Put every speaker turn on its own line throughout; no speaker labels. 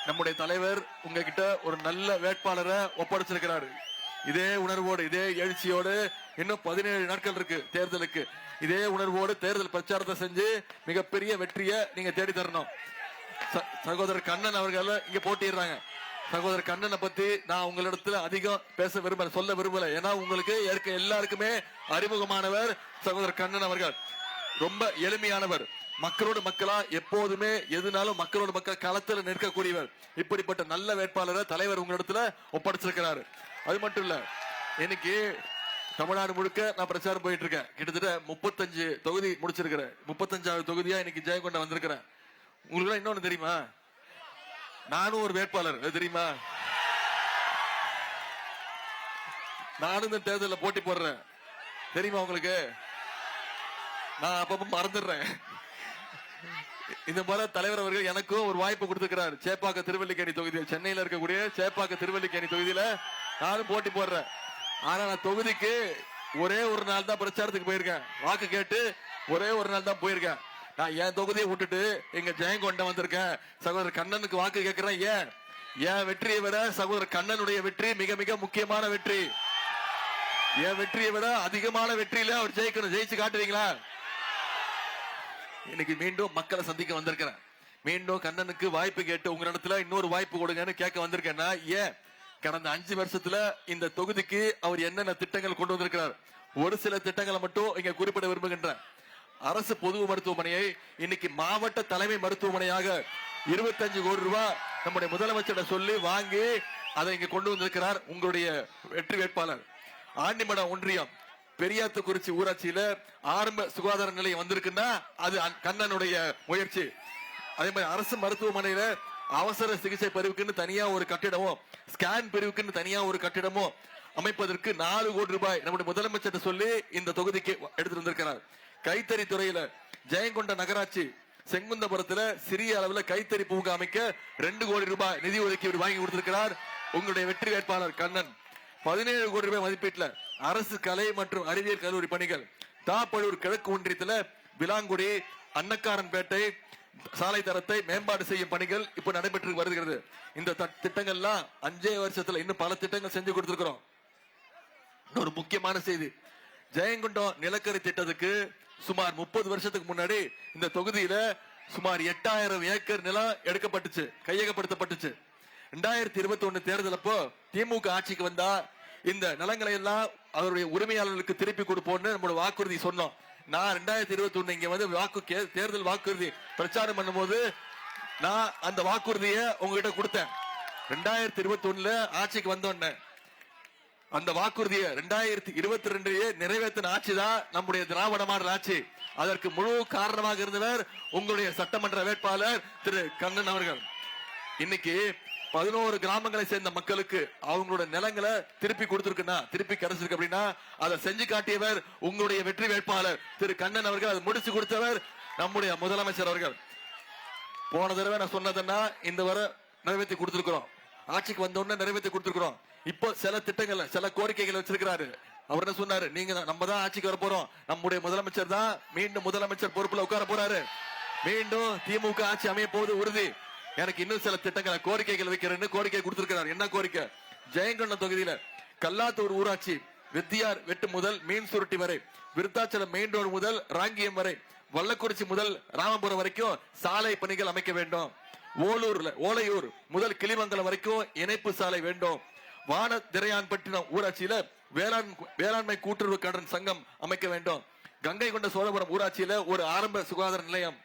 நம்முடைய தலைவர் உங்ககிட்ட ஒரு நல்ல வேட்பாளரை ஒப்படைச்சிருக்கிறாரு. இதே உணர்வோடு இதே எழுச்சியோடு இன்னும் 17 நாட்கள் இருக்கு தேர்தலுக்கு. இதே உணர்வோடு தேர்தல் பிரச்சாரத்தை செஞ்சு மிகப்பெரிய வெற்றியை நீங்க தேடி தரணும். சகோதரர் கண்ணன் அவர்கள் இங்க போட்டிடுறாங்க. சகோதரர் கண்ணனை பத்தி நான் உங்களிடத்துல அதிகம் பேச விரும்பல, சொல்ல விரும்பல. ஏன்னா உங்களுக்கு எல்லாருக்குமே அறிமுகமானவர் சகோதரர் கண்ணன் அவர்கள். ரொம்ப எளிமையானவர், மக்களோடு மக்களா எப்போதுமே எதுனாலும் மக்களோடு மக்கள் களத்தில் நிற்கக்கூடியவர். இப்படிப்பட்ட நல்ல வேட்பாளரை தலைவர் உங்களிடத்துல ஒப்படைச்சிருக்கிறாரு. அது மட்டும் இல்ல, இன்னைக்கு தமிழ்நாடு முழுக்க நான் பிரச்சாரம் போயிட்டு இருக்கேன். கிட்டத்தட்ட 35 தொகுதி முடிச்சிருக்கிறேன். 35வது தொகுதியா இன்னைக்கு ஜெயங்கொண்டம் வந்திருக்கிறேன். உங்களுக்கு இன்னொன்னு தெரியுமா, நானும் ஒரு வேட்பாளர் தெரியுமா? நானும் இந்த தேர்தலில் போட்டி போடுறேன் தெரியுமா உங்களுக்கு? நான் அப்பப்ப மறந்துடுறேன். இந்த மாதிரி தலைவர் அவர்கள் எனக்கும் ஒரு வாய்ப்பு கொடுத்திருக்கிறார். சேப்பாக்க திருவல்லிக்கேணி தொகுதியில், சென்னையில இருக்கக்கூடிய சேப்பாக்க திருவல்லிக்கேணி தொகுதியில நானும் போட்டி போடுறேன். ஆனா நான் தொகுதிக்கு ஒரே ஒரு நாள் தான் பிரச்சாரத்துக்கு போயிருக்கேன். வாக்கு கேட்டு ஒரே ஒரு நாள் தான் போயிருக்கேன். நான் என் தொகுதியை விட்டுட்டு எங்க ஜெயங்கொண்டம் வந்திருக்கேன். சகோதரர் கண்ணனுக்கு வாக்கு கேட்கிறேன். ஏன் வெற்றியை விட சகோதரர் கண்ணனுடைய வெற்றி மிக மிக முக்கியமான வெற்றி. என் வெற்றியை விட அதிகமான வெற்றியில அவர் ஜெயிக்கணும். ஜெயிச்சு காட்டுவீங்களா? இன்னைக்கு மீண்டும் மக்களை சந்திக்க வந்திருக்கிறேன். மீண்டும் கண்ணனுக்கு வாய்ப்பு கேட்டு உங்களிடத்துல இன்னொரு வாய்ப்பு கொடுங்கன்னு கேட்க வந்திருக்கேன்னா, ஏன் கடந்த 5 வருஷத்துல இந்த தொகுதிக்கு அவர் என்னென்ன திட்டங்கள் கொண்டு வந்திருக்கிறார், ஒரு சில திட்டங்களை மட்டும் இங்க குறிப்பிட விரும்புகின்றேன். அரசு பொது மருத்துவமனையை இன்னைக்கு மாவட்ட தலைமை மருத்துவமனையாக 25 கோடி ரூபாய் நம்முடைய முதலமைச்சர் சொல்லி வாங்கி அதை இங்க கொண்டு வந்திருக்கிறார் உங்களுடைய வெற்றி வேட்பாளர். ஆண்டிமடம் ஒன்றியம் பெரியாத்துக்குறிச்சி ஊராட்சியில ஆரம்ப சுகாதார நிலையம் வந்திருக்குன்னா அது கண்ணனுடைய முயற்சி. அதே மாதிரி அரசு மருத்துவமனையில அவசர சிகிச்சை பிரிவுக்குன்னு தனியா ஒரு கட்டிடமும், ஸ்கேன் பிரிவுக்குன்னு தனியா ஒரு கட்டிடமும் அமைப்பதற்கு 4 கோடி ரூபாய் நம்முடைய முதலமைச்சர் சொல்லி இந்த தொகுதிக்கு எடுத்து வந்திருக்கிறார். கைத்தறி துறையில ஜெயங்கொண்ட நகராட்சி செங்குந்தபுரத்துல சிறிய அளவுல கைத்தறி பூங்கா அமைக்க 2 கோடி ரூபாய் நிதி ஒதுக்கீடு வாங்கி கொடுத்திருக்கிறார் உங்களுடைய வெற்றி வேட்பாளர் கண்ணன். 17 கோடி ரூபாய் மதிப்பீட்டுல அரசு கலை மற்றும் அறிவியல் கல்லூரி பணிகள், தாப்பழூர் கிழக்கு ஒன்றியத்துல விலாங்குடி அன்னக்காரன்பேட்டை சாலை தரத்தை மேம்பாடு செய்யும் பணிகள் இப்ப நடைபெற்று வருகிறது. இந்த திட்டங்கள்லாம் 5 வருஷத்துல இன்னும் பல திட்டங்கள் செஞ்சு கொடுத்திருக்கிறோம். ஒரு முக்கியமான செய்தி, ஜெயங்கொண்டம் நிலக்கரி திட்டத்துக்கு சுமார் 30 வருஷத்துக்கு முன்னாடி இந்த தொகுதியில சுமார் 8000 ஏக்கர் நிலம் எடுக்கப்பட்டுச்சு, கையகப்படுத்தப்பட்டுச்சு. 2021 தேர்தல் அப்போ திமுக ஆட்சிக்கு வந்தா இந்த நிலங்களை எல்லாம் அவருடைய உரிமையாளர்களுக்கு திருப்பி கொடுப்போம்னு நம்மளோட வாக்குறுதி சொன்னோம். நான் 2021 இங்க வந்து தேர்தல் வாக்குறுதி பிரச்சாரம் பண்ணும்போது நான் அந்த வாக்குறுதியை உங்ககிட்ட கொடுத்தேன். 2021 ஆட்சிக்கு வந்தோன்னு அந்த வாக்குறுதியை 2022 நிறைவேற்றின ஆட்சி தான் நம்முடைய திராவிட மாடல் ஆட்சி. அதற்கு முழு காரணமாக இருந்தவர் உங்களுடைய சட்டமன்ற வேட்பாளர் திரு கண்ணன் அவர்கள். இன்னைக்கு 11 கிராமங்களை சேர்ந்த மக்களுக்கு அவங்களோட நிலங்களை திருப்பி கொடுத்திருக்குன்னா, திருப்பி கிடைச்சிருக்கு அப்படின்னா அதை செஞ்சு காட்டியவர் உங்களுடைய வெற்றி வேட்பாளர் திரு கண்ணன் அவர்கள். அதை முடிச்சு கொடுத்தவர் நம்முடைய முதலமைச்சர் அவர்கள். போன தடவை நான் சொன்னதுன்னா இந்த வரை நிறைவேற்றி கொடுத்திருக்கிறோம். ஆட்சிக்கு வந்த உடனே நிறைவேற்றி கொடுத்திருக்கிறோம். இப்போ சில திட்டங்கள் சில கோரிக்கைகள் வச்சிருக்கிறாரு. அவர் என்ன சொன்னாரு, நீங்க நம்ம தான் ஆட்சிக்கு வர போறோம், நம்முடைய முதலமைச்சர் தான் மீண்டும் முதலமைச்சர் பொறுப்புல உட்கார போறாரு, மீண்டும் திமுக ஆட்சி அமைய போவது உறுதி, எனக்கு இன்னும் சில திட்டங்களை கோரிக்கைகள் வைக்கிறேன்னு கோரிக்கை கொடுத்திருக்கிறார். என்ன கோரிக்கை? ஜெயங்கொண்டம் தொகுதியில கல்லாத்தூர் ஊராட்சி வெத்தியார் வெட்டு முதல் மீன் சுருட்டி வரை, விருத்தாச்சலம் மெயின் ரோடு முதல் ராங்கியம் வரை, வல்லக்குறிச்சி முதல் ராமபுரம் வரைக்கும் சாலை பணிகள் அமைக்க வேண்டும். ஓலையூர் முதல் கிளிமங்கலம் வரைக்கும் இணைப்பு சாலை வேண்டும். வானதிரையான்பட்டினம் ஊராட்சியில வேளாண்மை கூட்டுறவு கடன் சங்கம் அமைக்க வேண்டும். கங்கை கொண்ட சோழபுரம் ஊராட்சியில ஒரு ஆரம்ப சுகாதார நிலையம்,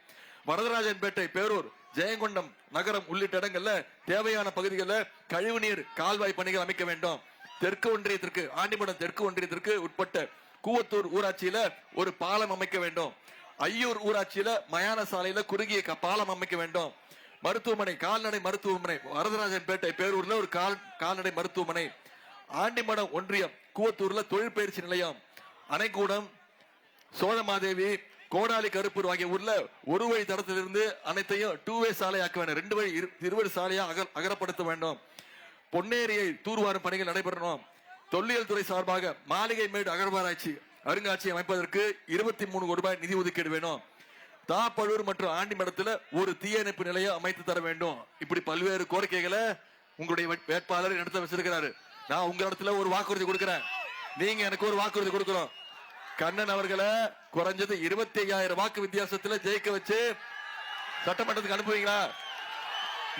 வரதராஜன்பேட்டை, பேரூர், ஜெயங்கொண்டம் நகரம் உள்ளிட்ட இடங்கள்ல தேவையான பகுதிகளில் கழிவுநீர் கால்வாய் பணிகள் அமைக்க வேண்டும். தெற்கு ஒன்றியத்திற்கு, ஆண்டிமடம் தெற்கு ஒன்றியத்திற்கு உட்பட்ட கூவத்தூர் ஊராட்சியில ஒரு பாலம் அமைக்க வேண்டும். ஐயூர் ஊராட்சியில மயான சாலையில குறுகிய பாலம் அமைக்க வேண்டும். மருத்துவமனை, கால்நடை மருத்துவமனை வரதராஜன்பேட்டை பேரூர்ல ஒரு கால்நடை மருத்துவமனை. ஆண்டிமடம் ஒன்றியம் கூவத்தூர்ல தொழில் பயிற்சி நிலையம், அணைக்கூடம், சோழமாதேவி, கோடாலி, கருப்பூர் ஆகிய ஊர்ல ஒரு வழி தடத்திலிருந்து அனைத்தையும் 2 வே சாலை ஆக்க வேண்டும். 2 வழி இருவழி சாலையா அகலப்படுத்த வேண்டும். பொன்னேரியை தூர்வாரும் பணிகள் நடைபெறணும். தொல்லியல் துறை சார்பாக மாளிகை மேடு அகழ்வாராய்ச்சி அருங்காட்சியகம் அமைப்பதற்கு 23 கோடி ரூபாய் நிதி ஒதுக்கீடு வேணும். தாப்பழூர் மற்றும் ஆண்டிமடத்துல ஒரு தீயணைப்பு நிலையம் அமைத்து தர வேண்டும். இப்படி பல்வேறு கோரிக்கைகளை உங்களுடைய வேட்பாளர் நடத்த வச்சிருக்கிறாரு. நான் உங்க இடத்துல ஒரு வாக்குறுதி கொடுக்கிறேன், நீங்க எனக்கு ஒரு வாக்குறுதி கொடுக்கணும். கண்ணன் அவர்களை குறைஞ்சது 25,000 வாக்கு வித்தியாசத்துல ஜெயிக்க வச்சு சட்டமன்றத்துக்கு அனுப்புவீங்களா?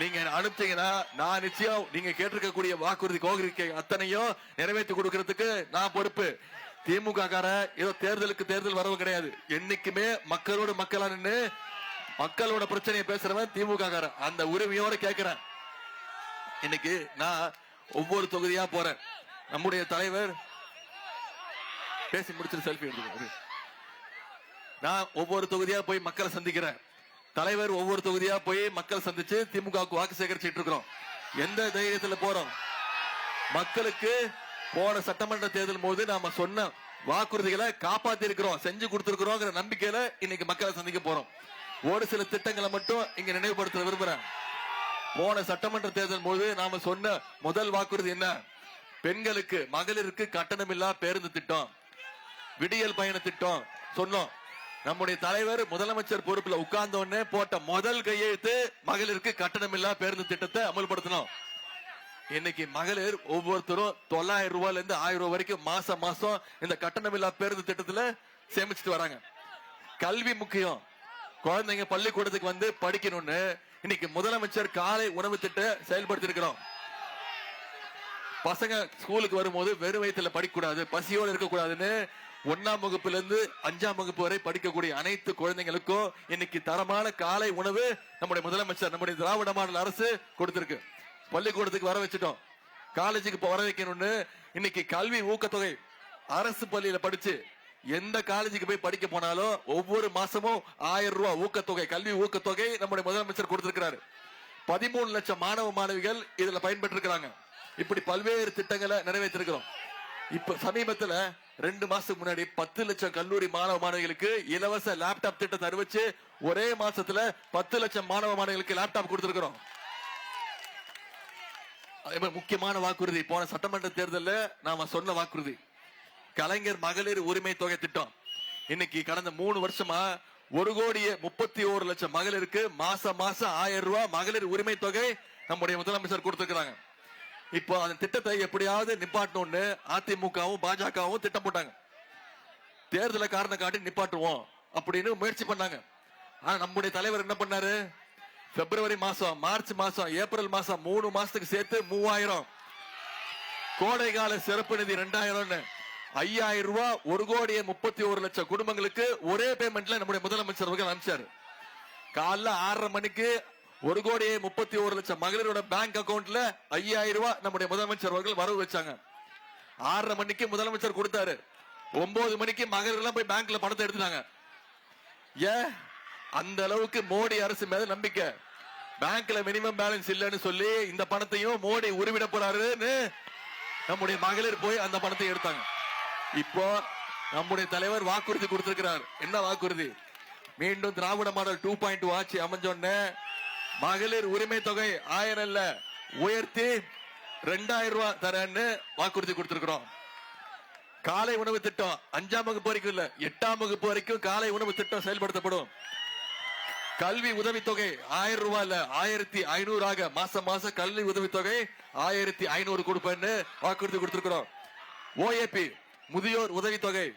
நீங்க அனுப்பிச்சீங்கன்னா நான் நிச்சயம் நீங்க கேட்டிருக்கக்கூடிய வாக்குறுதி கோரிக்கை அத்தனையும் நிறைவேற்றி கொடுக்கறதுக்கு நான் பொறுப்பு. திமுக கார ஏதோ தேர்தல் வரவும் கிடையாது. என்னைக்குமே மக்களோட மக்களா நின்று மக்களோட பிரச்சனையை பேசுறவன் திமுக கார. அந்த உரிமையோட கேட்கிறேன். இன்னைக்கு நான் ஒவ்வொரு தொகுதியா போறேன். நம்முடைய தலைவர் பேசி முடிச்சு செல்ஃபி எடுத்துக்க. நான் ஒவ்வொரு தொகுதியா போய் மக்களை சந்திக்கிறேன். தலைவர் ஒவ்வொரு தொகுதியா போய் மக்கள் சந்திச்சு திமுகவுக்கு வாக்கு சேகரிச்சுட்டு இருக்கிறோம். எந்த தைரியத்துல போறோம்? மக்களுக்கு போன சட்டமன்ற தேர்தல் போது நாம சொன்ன வாக்குறுதிகளை காப்பாத்தி இருக்கிறோம், செஞ்சு கொடுத்திருக்கிறோம் நம்பிக்கையில இன்னைக்கு மக்களை சந்திக்க போறோம். ஒரு சில திட்டங்களை மட்டும் இங்க நினைவுபடுத்த விரும்புறேன். போன சட்டமன்ற தேர்தல் போது நாம சொன்ன முதல் வாக்குறுதி என்ன? பெண்களுக்கு மகளிருக்கு கட்டணமில்லா பேருந்து திட்டம், விடியல் பயண திட்டம் சொன்னோம். நம்முடைய தலைவர் முதலமைச்சர் பொறுப்புல உட்கார்ந்த உடனே போட்ட முதல் கையெழுத்து மகளிருக்கு கட்டணமில்லா பேருந்து திட்டத்தை அமல்படுத்தணும். இன்னைக்கு மகளிர் ஒவ்வொருத்தரும் 900 ரூபாயில இருந்து 1000 ரூபாய் வரைக்கும் மாசம் மாசம் இந்த கட்டணமில்லா பேருந்து திட்டத்துல சேமிச்சுட்டு வராங்க. கல்வி முக்கியம். குழந்தைங்க பள்ளிக்கூடத்துக்கு வந்து படிக்கணும்னு இன்னைக்கு முதலமைச்சர் காலை உணவு திட்டம் செயல்படுத்தி இருக்கிறோம். பசங்க ஸ்கூலுக்கு வரும்போது வெறும் வயிற்றுல படிக்க கூடாது, பசியோடு இருக்கக்கூடாதுன்னு 1ஆம் வகுப்புல இருந்து 5ஆம் வகுப்பு வரை படிக்கக்கூடிய அனைத்து குழந்தைங்களுக்கும் இன்னைக்கு தரமான காலை உணவு நம்முடைய முதலமைச்சர், நம்முடைய திராவிட மாடல் அரசு கொடுத்திருக்கு. பள்ளிக்கூடத்துக்கு வர வச்சுட்டோம். காலேஜுக்கு வர வைக்கணும்னு இன்னைக்கு கல்வி ஊக்கத்தொகை அரசு பள்ளியில படிச்சு எந்த காலேஜுக்கு போய் படிக்க போனாலும் ஒவ்வொரு மாசமும் 1000 ரூபாய் ஊக்கத்தொகை, கல்வி ஊக்கத்தொகை நம்முடைய முதலமைச்சர் கொடுத்திருக்கிறாரு. 13 லட்சம் மாணவ மாணவிகள் இதுல பயன்பெற்று இருக்கிறாங்க. இப்படி பல்வேறு திட்டங்களை நிறைவேற்றிருக்கிறோம். இப்ப சமீபத்துல 2 மாசத்துக்கு முன்னாடி 10 லட்சம் கல்லூரி மாணவ மாணவிகளுக்கு இலவச லேப்டாப் திட்டத்தை அறிவிச்சு ஒரே மாசத்துல 10 லட்சம் மாணவ மாணவிகளுக்கு லேப்டாப் கொடுத்திருக்கிறோம். அதே மாதிரி முக்கியமான வாக்குறுதி போன சட்டமன்ற தேர்தலில் நாம சொன்ன வாக்குறுதி கலைஞர் மகளிர் உரிமை தொகை திட்டம். இன்னைக்கு கடந்த 3 வருஷமா 1,31,00,000 மகளிருக்கு மாசம் 1000 ரூபாய் மகளிர் உரிமை தொகை நம்முடைய முதலமைச்சர் கொடுத்திருக்கிறாங்க. இப்போ அந்த திட்டத்தை எப்படியாவது நிப்பாட்டணும்னு அதிமுகவும் பாஜகவும் திட்டம் போட்டாங்க. தேர்தலை காரணம் காட்டி நிப்பாட்டுவோம் அப்படின்னு முயற்சி பண்ணாங்க. ஆனா நம்முடைய தலைவர் என்ன பண்ணாரு? பிப்ரவரி மாசம், மார்ச் மாசம், ஏப்ரல் மாசம் 3 மாசத்துக்கு சேர்த்து 3000, கோடை கால சிறப்பு நிதி 2000, 5000 ரூபாய் 1,31,00,000 குடும்பங்களுக்கு ஒரே பேமெண்ட்ல நம்முடைய முதலமைச்சர் அவர்கள் அனுப்பிச்சாரு. காலைல 6:30 மணிக்கு 1,31,00,000 மகளிரோட பேங்க் அக்கவுண்ட்ல 5000 ரூபாய் நம்முடைய முதலமைச்சர் அவர்கள் வரவு வச்சாங்க. 6:30 மணிக்கு முதலமைச்சர் கொடுத்தாரு. 9 மணிக்கு மகளிர் எல்லாம் போய் பேங்க்ல பணத்தை எடுத்துட்டாங்க. ஏன்? அந்த அளவுக்கு மோடி அரசு மேல நம்பிக்கை. பேங்க்ல மினிமம் பேலன்ஸ் இல்லன்னு சொல்லி இந்த பணத்தையும் மோடி உருவிட போறாருன்னு நம்முடைய மகளிர் போய் அந்த பணத்தை எடுத்தாங்க. இப்போ நம்முடைய தலைவர் வாக்குறுதி கொடுத்திருக்கிறார். என்ன வாக்குறுதி? மீண்டும் திராவிட மாடல் 2.2 ஆட்சி அமைஞ்சோன்னு மகளிர் உரிமை தொகை 1000 இல்ல உயர்த்தி 2000 ரூபாய் தரேன்னு வாக்குறுதி கொடுத்திருக்கிறோம். காலை உணவு திட்டம் 5ஆம் வகுப்பு வரைக்கும் இல்ல 8ஆம் வகுப்பு வரைக்கும் காலை உணவு திட்டம் செயல்படுத்தப்படும். கல்வி உதவித்தொகை 1000 ரூபாய் இல்ல 1500 ஆக மாசம் மாசம் கல்வி உதவித்தொகை 1500 கொடுப்பேன்னு வாக்குறுதி கொடுத்திருக்கிறோம். ஓஏபி முதியோர் உதவித்தொகை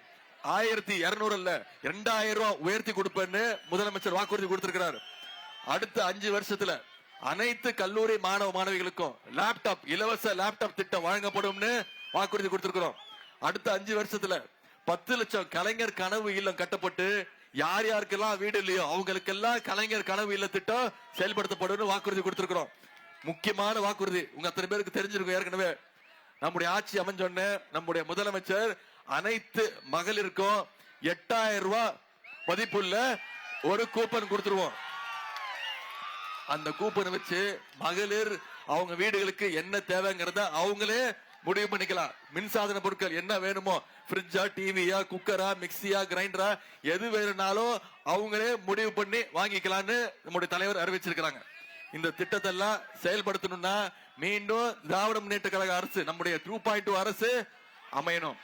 1200 இல்ல 2000 ரூபாய் உயர்த்தி கொடுப்பேன்னு முதலமைச்சர் வாக்குறுதி கொடுத்திருக்கிறார். அடுத்த 5 வருஷத்துல அனைத்து கல்லூரி மாணவ மாணவிகளுக்கும் லேப்டாப், இலவச லேப்டாப் திட்டம் வழங்கப்படும்னு வாக்குறுதி கொடுத்திருக்கிறோம். அடுத்த 5 வருஷத்துல 10 லட்சம் கலைஞர் கனவு இல்லம் கட்டப்பட்டு யார் யாருக்கெல்லாம் வீடு இல்லையோ அவங்களுக்கெல்லாம் கலைஞர் கனவு இல்ல திட்டம் செயல்படுத்தப்படும் வாக்குறுதி கொடுத்திருக்கிறோம். முக்கியமான வாக்குறுதி உங்க அத்தனை பேருக்கு தெரிஞ்சிருக்கும். ஏற்கனவே நம்முடைய ஆட்சி அமைஞ்சோன்னு நம்முடைய முதலமைச்சர் அனைத்து மகளிருக்கும் 8000 ரூபாய் மதிப்புள்ள ஒரு கூப்பன் கொடுத்துருவோம். அந்த கூப்பனை வச்சு மகளிர் அவங்க வீடுகளுக்கு என்ன தேவைங்கிறத அவங்களே முடிவு பண்ணிக்கலாம். மின்சாதன பொருட்கள் என்ன வேணுமோ, ஃப்ரிட்ஜா, டிவியா, குக்கரா, மிக்சியா, கிரைண்டரா, எது வேணும்னாலும் அவங்களே முடிவு பண்ணி வாங்கிக்கலாம்னு நம்முடைய தலைவர் அறிவிச்சிருக்கிறாங்க. இந்த திட்டத்தை எல்லாம் செயல்படுத்தணும்னா மீண்டும் திராவிட முன்னேற்ற கழக அரசு, நம்முடைய 2.2 அரசு அமையணும்.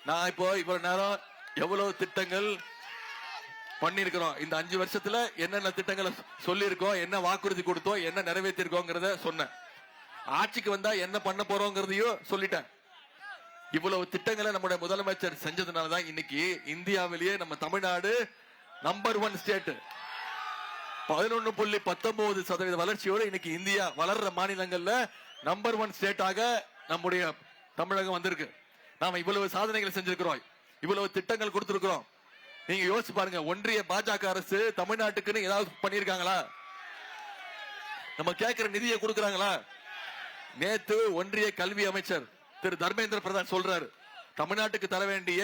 நான் இப்போ இவ்வளவு நேரம் எவ்வளவு திட்டங்கள் பண்ணிருக்கிறோம். இந்த 5 வருஷத்துல என்னென்ன திட்டங்களை சொல்லியிருக்கோம், என்ன வாக்குறுதி கொடுத்தோம், என்ன நிறைவேற்றிருக்கோங்கிறத சொன்னேன். ஆட்சிக்கு வந்தா என்ன பண்ண போறோங்கிறதையும் சொல்லிட்டேன். இவ்வளவு திட்டங்களை நம்முடைய முதலமைச்சர் செஞ்சதுனாலதான் இன்னைக்கு இந்தியாவிலேயே நம்ம தமிழ்நாடு நம்பர் 1 ஸ்டேட். 11.19% வளர்ச்சியோடு இன்னைக்கு இந்தியா வளர்ற மாநிலங்கள்ல நம்பர் 1 ஸ்டேட்டாக நம்முடைய தமிழகம் வந்திருக்கு. நாம இவ்வளவு சாதனைகள் செஞ்சிருக்கிறோம், இவ்வளவு திட்டங்கள் கொடுத்திருக்கிறோம். நீங்க யோசிச்சு பாருங்க, ஒன்றிய பாஜக அரசு தமிழ்நாட்டுக்குன்னு ஏதாவது பண்ணிருக்காங்களா? நம்ம கேட்கிற நிதியை கொடுக்கறாங்களா? நேத்து ஒன்றிய கல்வி அமைச்சர் திரு தர்மேந்திர பிரதான் சொல்றாரு, தமிழ்நாட்டுக்கு தர வேண்டிய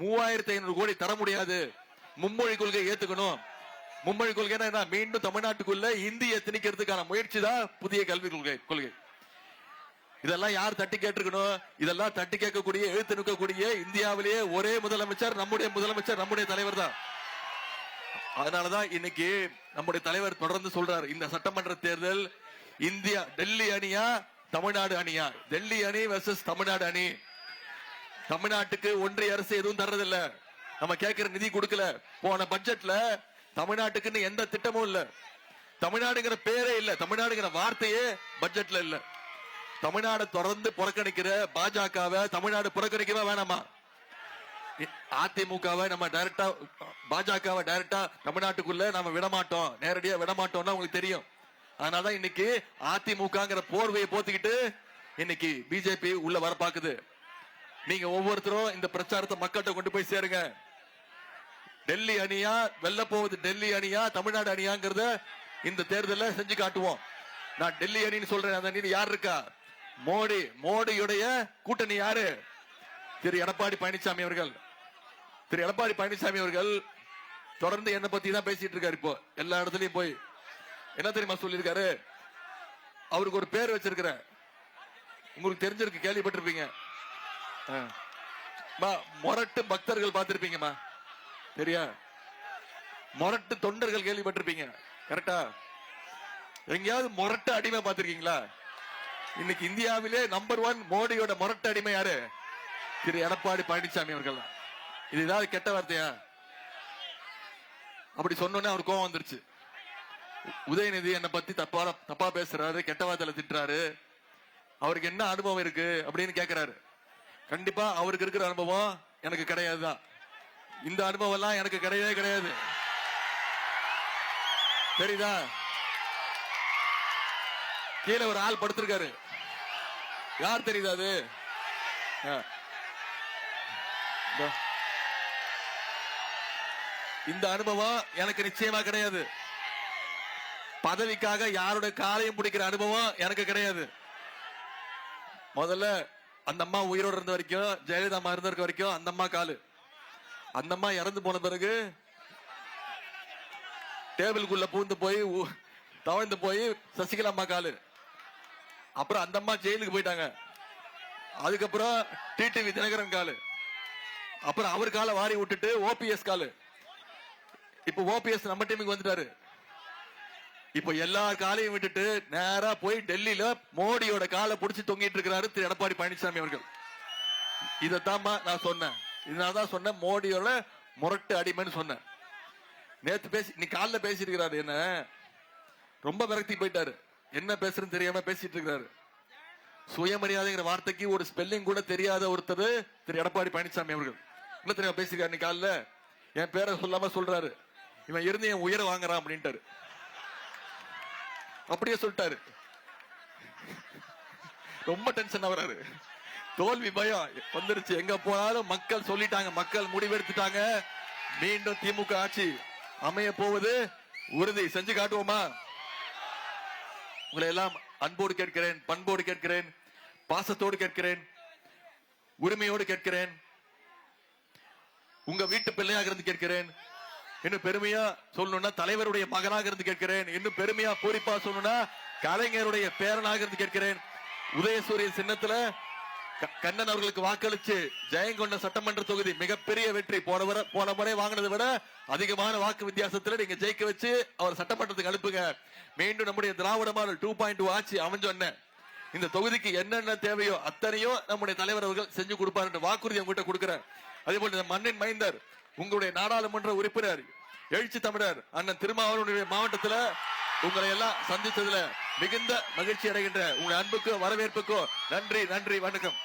3500 கோடி தர முடியாது, மும்மொழி கொள்கை ஏத்துக்கணும். மும்மொழி கொள்கை மீண்டும் தமிழ்நாட்டுக்குள்ள இந்திய திணிக்கிறதுக்கான முயற்சி தான் புதிய கல்வி கொள்கை. இதெல்லாம் யார் தட்டி கேட்டிருக்கணும்? இதெல்லாம் தட்டி கேட்கக்கூடிய, எழுத்து நிற்கக்கூடிய இந்தியாவிலேயே ஒரே முதலமைச்சர் நம்முடைய தலைவர் தான். அதனாலதான் இன்னைக்கு நம்முடைய தலைவர் தொடர்ந்து சொல்றாரு, இந்த சட்டமன்ற தேர்தல் இந்தியா டெல்லி அணியா தமிழ்நாடு அணியா, டெல்லி அணி வெர்சஸ் தமிழ்நாடு அணி. தமிழ்நாட்டுக்கு ஒன்றிய அரசு எதுவும் தர்றதில்ல, நம்ம கேட்கிற நிதி கொடுக்கல. போன பட்ஜெட்ல தமிழ்நாட்டுக்குன்னு எந்த திட்டமும் இல்ல, தமிழ்நாடுங்கிற பேரே இல்ல, தமிழ்நாடுங்கிற வார்த்தையே பட்ஜெட்ல இல்ல. தமிழ்நாடு தொடர்ந்து புறக்கணிக்கிற பாஜகவை தமிழ்நாடு புறக்கணிக்கவே வேணாமா? அதிமுகவை நம்ம டைரக்டா, பாஜகவை டைரக்டா தமிழ்நாட்டுக்குள்ள நம்ம விடமாட்டோம், நேரடியா விடமாட்டோம்னா உங்களுக்கு தெரியும். அதனாலதான் இன்னைக்கு அதிமுகங்கிற போர்வையை போத்திக்கிட்டு இன்னைக்கு பிஜேபி உள்ள வர பாக்குது. நீங்க ஒவ்வொருத்தரும் இந்த பிரச்சாரத்தை மக்கள்கிட்ட கொண்டு போய் சேருங்க. டெல்லி அணியா வெல்ல போவது டெல்லி அணியா தமிழ்நாடு அணியாங்கிறத இந்த தேர்தலில் செஞ்சு காட்டுவோம். நான் டெல்லி அணின்னு சொல்றேன், அந்த அணி யார் இருக்கா? மோடியுடைய கூட்டணி யாரு? திரு எடப்பாடி பழனிசாமி அவர்கள். திரு எடப்பாடி பழனிசாமி அவர்கள் தொடர்ந்து என்ன பத்தி தான் பேசிட்டு இருக்காரு. இப்போ எல்லா இடத்துலயும் போய் என்ன தெரியுமா சொல்லியிருக்காரு? அவருக்கு ஒரு பேர் வச்சிருக்கிற, உங்களுக்கு தெரிஞ்சிருக்கு, கேள்விப்பட்டிருப்பீங்க, மொரட்டு பக்தர்கள் பார்த்திருப்பீங்கம்மா, சரியா? மொரட்டு தொண்டர்கள் கேள்விப்பட்டிருப்பீங்க, கரெக்டா? எங்கேயாவது மொரட்டு அடிமை பார்த்திருக்கீங்களா? இன்னைக்கு இந்தியாவிலே நம்பர் 1 மோடியோட மொரட்டு அடிமை யாரு? திரு எடப்பாடி பழனிசாமி அவர்கள். இது ஏதாவது கெட்ட வார்த்தையா? அப்படி சொன்னோன்னே அவர் கோவம் வந்துருச்சு. உதயநிதி என்னை பத்தி தப்பா பேசுறாரு, கெட்ட வார்த்தையில திட்டுறாரு, அவருக்கு என்ன அனுபவம் இருக்கு அப்படின்னு கேட்கிறாரு. கண்டிப்பா அவருக்கு இருக்கிற அனுபவம் எனக்கு கிடையாதுதான். இந்த அனுபவம் எல்லாம் எனக்கு கிடையவே கிடையாது, தெரியுதா? கீழே ஒரு ஆள் படுத்திருக்காரு, யார் தெரியுதா? அது இந்த அனுபவம் எனக்கு நிச்சயமா கிடையாது. பதவிக்காக யாருடைய காலையும் பிடிக்கிற அனுபவம் எனக்கு கிடையாது. முதல்ல அந்த அம்மா உயிரோடு இருந்த வரைக்கும், ஜெயலலிதா அம்மா இருந்த வரைக்கும் அந்த அம்மா காலு, அந்த அம்மா இறந்து போன பிறகு டேபிளுக்குள்ள பூந்து போய் தவழ்ந்து போய் சசிகலா அம்மா காலு. அப்புறம் அந்த அம்மா ஜெயிலுக்கு போயிட்டாங்க. அதுக்கப்புறம் டிடிவி தினகரன் காலு. அப்புறம் அவர் காலை வாரி விட்டுட்டு ஓபிஎஸ் காலு. இப்ப ஓபிஎஸ் நம்ம டீமுக்கு வந்துட்டாரு. இப்ப எல்லா காலையும் விட்டுட்டு நேரா போய் டெல்லியில மோடியோட காலை பிடிச்சி தொங்கிட்டு இருக்கிறாரு திரு எடப்பாடி பழனிசாமி அவர்கள். இதத்தான் நான் சொன்னேன். இதனாலதான் சொன்னேன் மோடியோட முரட்டு அடிமைன்னு சொன்னேன். நேத்து பேசி நீ காலில் பேசிருக்கிறாரு, என்ன ரொம்ப விரக்தி போயிட்டாரு, என்ன பேசுறன்னு தெரியாம பேசிட்டு இருக்கிறாரு. சுயமரியாதைங்கிற வார்த்தைக்கு ஒரு ஸ்பெல்லிங் கூட தெரியாத ஒருத்தர் திரு எடப்பாடி பழனிசாமி அவர்கள் என்ன தெரியாம பேசிருக்காரு. நீ காலில் என் பேரை சொல்லாம சொல்றாரு, இவன் இருந்து என் உயிரை வாங்குறான் அப்படின்ட்டாரு. அப்படியே சொல்லிட்டாரு. ரொம்ப டென்ஷன் ஆகுறாரு. தோல்வி பயம் வந்துருச்சு. எங்க போனாலும் மக்கள் சொல்லிட்டாங்க, மக்கள் முடிவெடுத்துட்டாங்க, மீண்டும் திமுக ஆட்சி அமைய போவது உறுதி. செஞ்சு காட்டுவோமா? உங்களை எல்லாம் அன்போடு கேட்கிறேன், பண்போடு கேட்கிறேன், பாசத்தோடு கேட்கிறேன், உரிமையோடு கேட்கிறேன், உங்க வீட்டு பிள்ளையாக இருந்து கேட்கிறேன். இன்னும் பெருமையா சொல்லணும்னா தலைவருடைய மகனாக இருந்து கேட்கிறேன். இன்னும் பெருமையா பூரிப்பா சொல்லணும்னா கலைஞருடைய பேரனாக இருந்து கேட்கிறேன். உதயசூரிய சின்னத்துல கண்ணன் அவர்களுக்கு வாக்களிச்சு ஜெயங்கொண்ட சட்டமன்ற தொகுதி மிகப்பெரிய வெற்றி. போன முறை வாங்கினதை விட அதிகமான வாக்கு வித்தியாசத்துல நீங்க ஜெயிக்க வச்சு அவர் சட்டமன்றத்துக்கு அனுப்புங்க. மீண்டும் நம்முடைய திராவிட மாடல் 2.2 ஆட்சி அமைஞ்சொன்ன இந்த தொகுதிக்கு என்னென்ன தேவையோ அத்தனையோ நம்முடைய தலைவர் அவர்கள் செஞ்சு கொடுப்பார் என்ற வாக்குறுதி உங்ககிட்ட கொடுக்கிறேன். அதே போல இந்த மண்ணின் மைந்தர் உங்களுடைய நாடாளுமன்ற உறுப்பினர் எழுச்சி தமிழர் அண்ணன் திருமாவளவனுடைய மாவட்டத்துல உங்களை எல்லாம் சந்தித்ததுல மிகுந்த மகிழ்ச்சி அடைகின்ற உங்க அன்புக்கும் வரவேற்புக்கும் நன்றி நன்றி வணக்கம்.